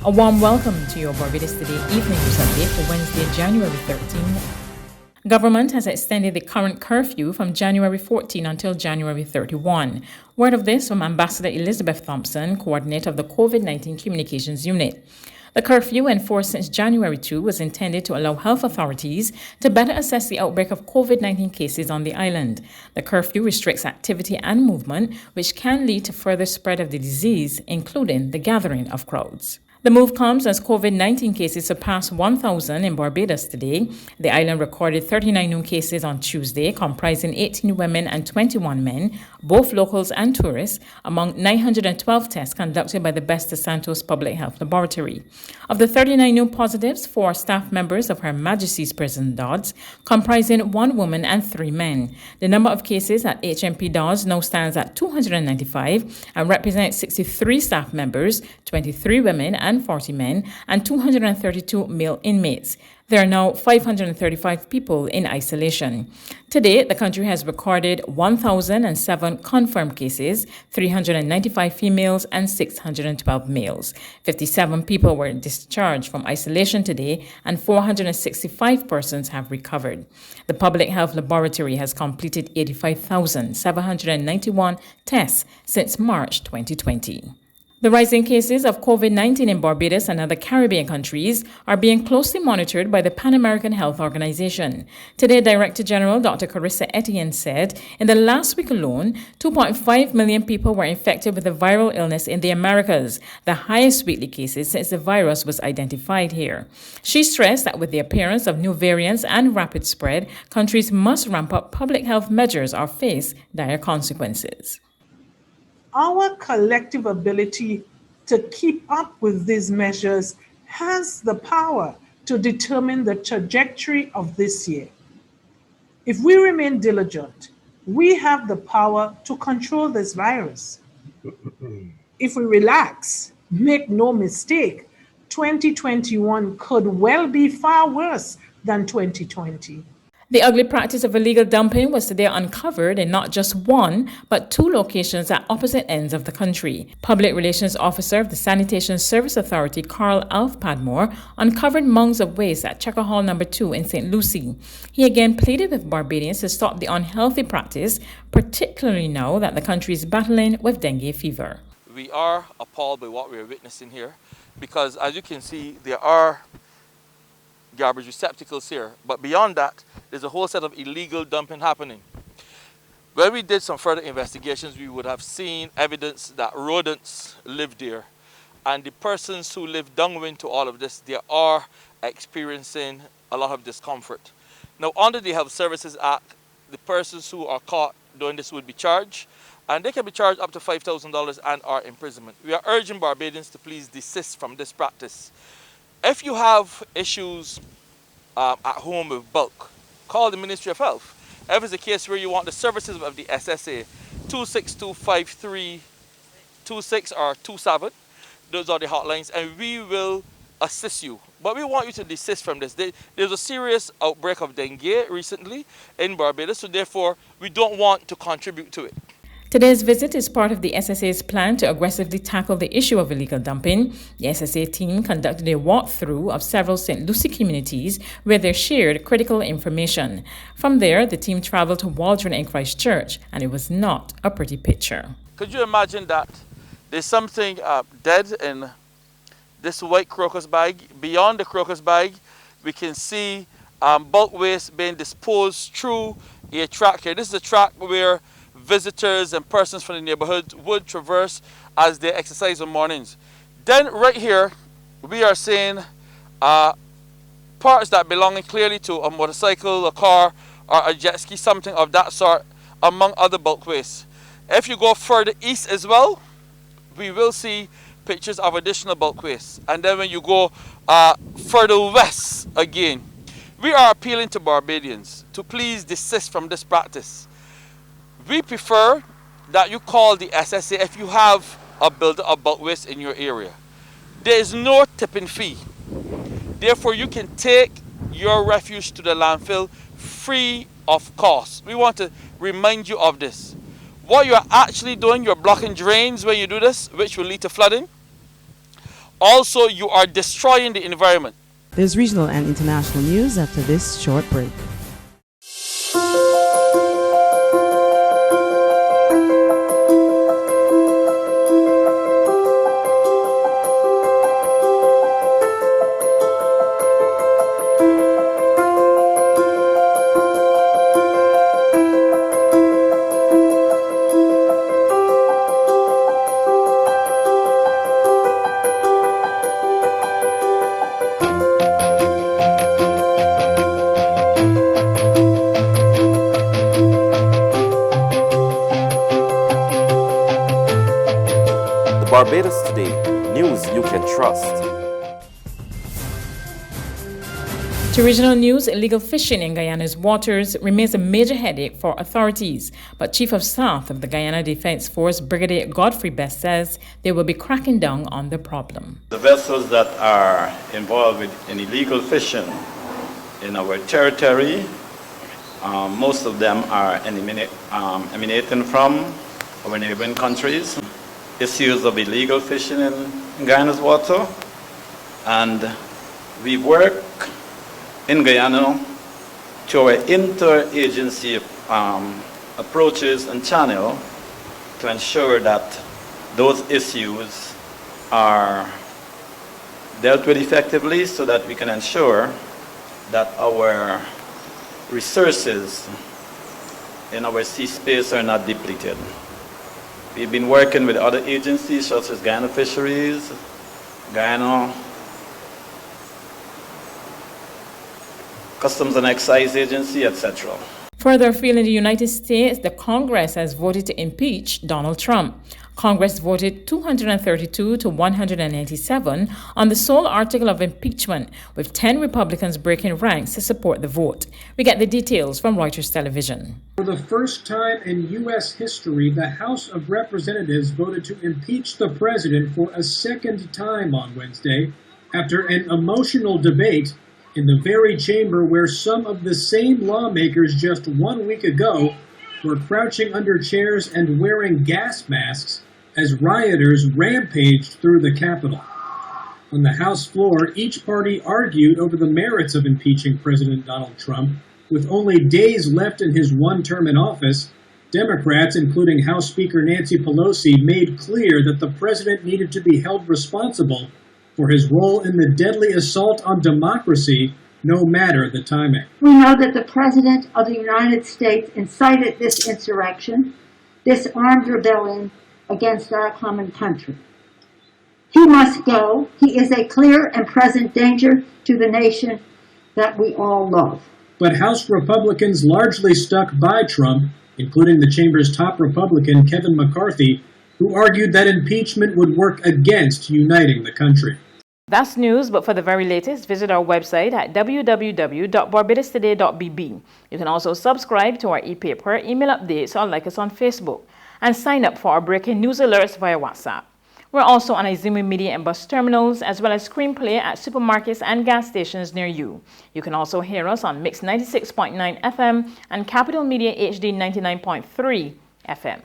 A warm welcome to your Barbados Today Evening News Update for Wednesday, January 13. Government has extended the current curfew from January 14 until January 31. Word of this from Ambassador Elizabeth Thompson, coordinator of the COVID-19 Communications Unit. The curfew, enforced since January 2, was intended to allow health authorities to better assess the outbreak of COVID-19 cases on the island. The curfew restricts activity and movement, which can lead to further spread of the disease, including the gathering of crowds. The move comes as COVID-19 cases surpassed 1,000 in Barbados today. The island recorded 39 new cases on Tuesday, comprising 18 women and 21 men, both locals and tourists, among 912 tests conducted by the Best de Santos Public Health Laboratory. Of the 39 new positives, 4 are staff members of Her Majesty's Prison Dodds, comprising 1 woman and 3 men. The number of cases at HMP Dodds now stands at 295 and represents 63 staff members, 23 women and 40 men, and 232 male inmates. There are now 535 people in isolation. Today, the country has recorded 1,007 confirmed cases, 395 females and 612 males. 57 people were discharged from isolation today, and 465 persons have recovered. The Public Health Laboratory has completed 85,791 tests since March 2020. The rising cases of COVID-19 in Barbados and other Caribbean countries are being closely monitored by the Pan American Health Organization. Today, Director General Dr. Carissa Etienne said in the last week alone, 2.5 million people were infected with the viral illness in the Americas, the highest weekly cases since the virus was identified here. She stressed that with the appearance of new variants and rapid spread, countries must ramp up public health measures or face dire consequences. Our collective ability to keep up with these measures has the power to determine the trajectory of this year. If we remain diligent, we have the power to control this virus. If we relax, make no mistake, 2021 could well be far worse than 2020. The ugly practice of illegal dumping was today uncovered in not just one, but 2 locations at opposite ends of the country. Public Relations Officer of the Sanitation Service Authority, Carl Alf Padmore, uncovered mounds of waste at Checker Hall No. 2 in St. Lucie. He again pleaded with Barbadians to stop the unhealthy practice, particularly now that the country is battling with dengue fever. We are appalled by what we are witnessing here because, as you can see, there are garbage receptacles here, but beyond that there's a whole set of illegal dumping happening. When we did some further investigations, we would have seen evidence that rodents live there, and the persons who live downwind to all of this, they are experiencing a lot of discomfort. Now, under the Health Services Act, the persons who are caught doing this would be charged, and they can be charged up to $5,000 and or imprisonment. We are urging Barbadians to please desist from this practice. If you have issues at home with bulk, call the Ministry of Health. If it's a case where you want the services of the SSA, 2625326 or 27, those are the hotlines, and we will assist you. But we want you to desist from this. There's a serious outbreak of dengue recently in Barbados, so therefore we don't want to contribute to it. Today's visit is part of the SSA's plan to aggressively tackle the issue of illegal dumping. The SSA team conducted a walkthrough of several St. Lucie communities where they shared critical information. From there, the team traveled to Waldron and Christchurch, and it was not a pretty picture. Could you imagine that there's something dead in this white crocus bag? Beyond the crocus bag, we can see bulk waste being disposed through a track here. This is a track where visitors and persons from the neighborhood would traverse as they exercise on mornings. Then right here, we are seeing parts that belong clearly to a motorcycle, a car, or a jet ski, something of that sort, among other bulk waste. If you go further east as well, we will see pictures of additional bulk waste. And then when you go further west again, we are appealing to Barbadians to please desist from this practice. We prefer that you call the SSA if you have a builder of bulk waste in your area. There is no tipping fee. Therefore, you can take your refuse to the landfill free of cost. We want to remind you of this. What you're actually doing, you're blocking drains when you do this, which will lead to flooding. Also, you are destroying the environment. There's regional and international news after this short break. Barbados Today, news you can trust. To regional news, illegal fishing in Guyana's waters remains a major headache for authorities. But Chief of Staff of the Guyana Defense Force, Brigadier Godfrey Best, says they will be cracking down on the problem. The vessels that are involved in illegal fishing in our territory, most of them are emanating from our neighboring countries. Issues of illegal fishing in Guyana's water, and we work in Guyana to our interagency approaches and channel to ensure that those issues are dealt with effectively, so that we can ensure that our resources in our sea space are not depleted. We've been working with other agencies such as Guyana Fisheries, Guyana Customs and Excise Agency, etc. Further afield in the United States, the Congress has voted to impeach Donald Trump. Congress voted 232 to 187 on the sole article of impeachment, with 10 Republicans breaking ranks to support the vote. We get the details from Reuters Television. For the first time in U.S. history, the House of Representatives voted to impeach the president for a second time on Wednesday, after an emotional debate in the very chamber where some of the same lawmakers just 1 week ago were crouching under chairs and wearing gas masks as rioters rampaged through the Capitol. On the House floor, each party argued over the merits of impeaching President Donald Trump. With only days left in his one term in office, Democrats, including House Speaker Nancy Pelosi, made clear that the president needed to be held responsible for his role in the deadly assault on democracy, no matter the timing. We know that the President of the United States incited this insurrection, this armed rebellion against our common country. He must go. He is a clear and present danger to the nation that we all love. But House Republicans largely stuck by Trump, including the chamber's top Republican, Kevin McCarthy, who argued that impeachment would work against uniting the country. That's news, but for the very latest, visit our website at www.barbadostoday.bb. You can also subscribe to our e-paper, email updates, or like us on Facebook, and sign up for our breaking news alerts via WhatsApp. We're also on Izumi Media and bus terminals, as well as screenplay at supermarkets and gas stations near you. You can also hear us on Mix 96.9 FM and Capital Media HD 99.3 FM.